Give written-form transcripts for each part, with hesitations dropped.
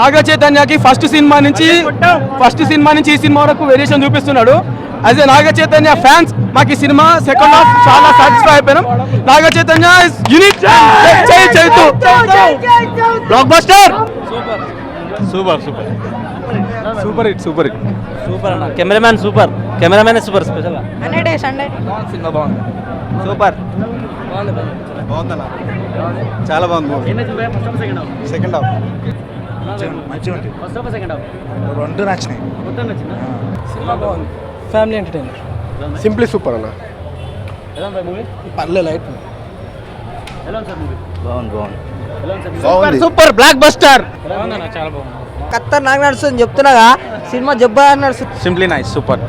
నాగ చైతన్యకి first cinema నుంచి ఈ cinema వరకు వేరియేషన్ చూపిస్తున్నాడు. As a Naga Chaitanya fans మాకు ఈ సినిమా సెకండ్ హాఫ్ చాలా సాటిస్ఫై అయిపోయినాం. Naga Chaitanya block buster. Super అన్న. కెమెరామ్యాన్ సూపర్ స్పెషల్ సినిమా బాగుంది. సూపర్ బాగుందన్న, చాలా బాగుంది. సెకండ్ హాఫ్ రెండు నచ్చినాయి. సినిమా బాగుంది. Family entertainer. సింప్లీ సూపర్ అన్న. పర్లే లైట్ బాగుంది. Super block buster. కత్తర్ నాకు నడుస్తుంది చెప్తున్నాగా, సినిమా జబ్బా నడుస్తుంది. Simply nice. సూపర్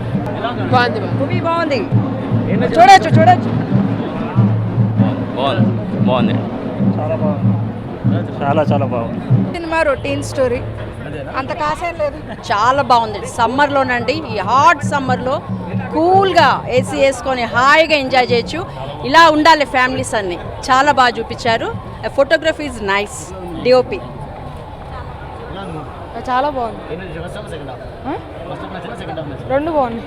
మూవీ బాగుంది, చూడొచ్చు. బాగుంది. చాలా బాగుంది. సినిమా రొటీన్ స్టోరీ, అంత కాసేం లేదు. చాలా బాగుంది. సమ్మర్లోనండి, ఈ హాట్ సమ్మర్లో కూల్గా ఏసీ వేసుకొని హాయిగా ఎంజాయ్ చేయొచ్చు. ఇలా ఉండాలి ఫ్యామిలీస్ అన్ని. చాలా బాగా చూపించారు. Photography is nice. డిఓపి చాలా బాగుంది. రెండు బాగుంది.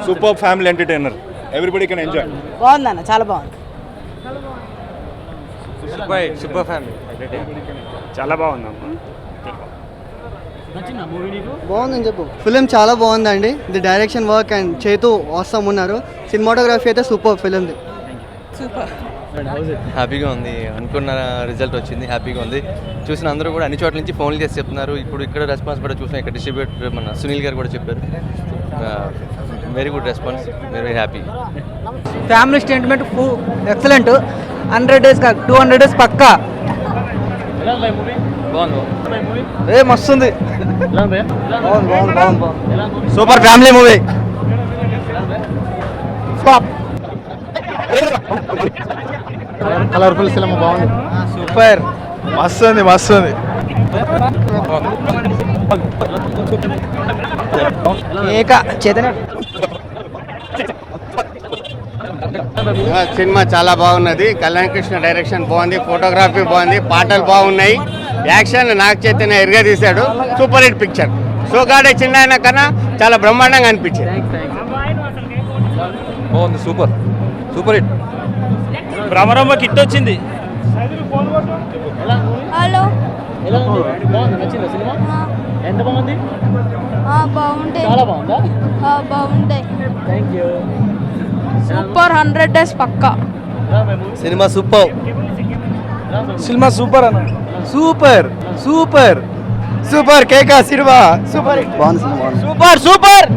Super family entertainer, everybody can enjoy. బాగుందన్న, చాలా బాగుంది. Super family. చాలా బాగుందమ్మా. బాగుందని చెప్పు. ఫిలిం చాలా బాగుందండి. ది డైరెక్షన్ వర్క్ అండ్ చేతు అవసరం ఉన్నారు. సినిమాటోగ్రఫీ అయితే సూపర్ ఫిలింది. సూపర్. హ్యాపీగా ఉంది. అనుకున్న రిజల్ట్ వచ్చింది. హ్యాపీగా ఉంది. చూసిన అందరూ కూడా అన్ని చోట్ల నుంచి ఫోన్లు చేసి చెప్తున్నారు. ఇప్పుడు ఇక్కడ రెస్పాన్స్ కూడా చూసాం. ఇక్కడ డిస్ట్రిబ్యూటర్ మన సునీల్ గారు కూడా చెప్పారు. Very good response. Very happy. Family statement excellent. 100 days 200 days పక్కా. మస్తుంది. Super family movie. Colourful cinema బాగుంది. సూపర్ మస్తుంది. ఏక చైతన్య సినిమా చాలా బాగున్నది. కళ్యాణ్ కృష్ణ డైరెక్షన్ బాగుంది, ఫోటోగ్రఫీ బాగుంది, పాటలు బాగున్నాయి, యాక్షన్ నాగ చైతన్య ఎరుగా తీశాడు. Super hit picture. సోగాడే చిన్న అయిన కన్నా చాలా బ్రహ్మాండంగా అనిపించింది. బాగుంది. Super hit. భ్రమరంలో కిట్ వచ్చింది. హలో ఎంత బాగుంది? బాగుంటాయి. చాలా బాగుందా? బాగుంటాయి. సూపర్ 100 days పక్కా. సినిమా సూపర్ అన్న. సూపర్ కేకా సినిమా సూపర్. బాగుంది. సూపర్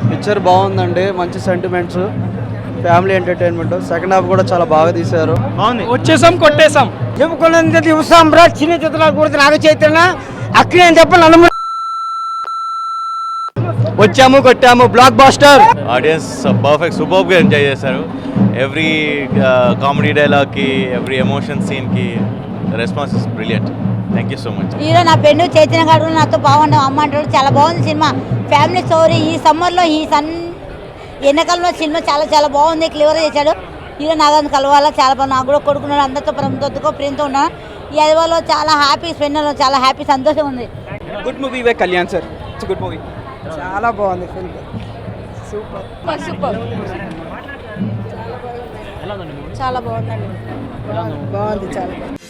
పిక్చర్ బాగుందండి. మంచి sentiments, family entertainment. Second half కూడా చాలా బాగా తీశారు. వచ్చేసాం, కొట్టేసాం. చెప్పుకున్నది చూస్తాం రా. చిన్న చిత్రాలు కూడా నాగ చైతన్య అక్కడే చెప్పాలి. నన్ను వచ్చాము, కొట్టాము. Blockbuster. ఆడియన్స్ పర్ఫెక్ట్ సూపర్గా ఎంజాయ్ చేశారు. ఎవ్రీ కామెడీ డైలాగ్కి, ఎవ్రీ ఎమోషన్ సీన్కి response is brilliant. Thank you so much. Hero నా ఫ్రెండ్ చైతన్య గారు నాతో బాగుండవు అమ్మ అంటాడు. చాలా బాగుంది సినిమా. Family story. ఈ సమ్మర్లో ఎండాకాలంలో సినిమా చాలా బాగుంది. క్లియర్గా చేశాడు. హీరో నాగాన్ని కలవాలా చాలా బాగుంది. నాకు కూడా కొడుకున్నాడు. అందరితో ప్రేమతో ఉన్నాను. ఈ అదివాలో చాలా హ్యాపీ స్పెండ్, చాలా హ్యాపీ సంతోషం ఉంది. Good movie by Kalyan sir. It's good movie. చాలా బాగుంది ఫిల్మ్. సూపర్. చాలా బాగుందండి. బాగుంది చాలా.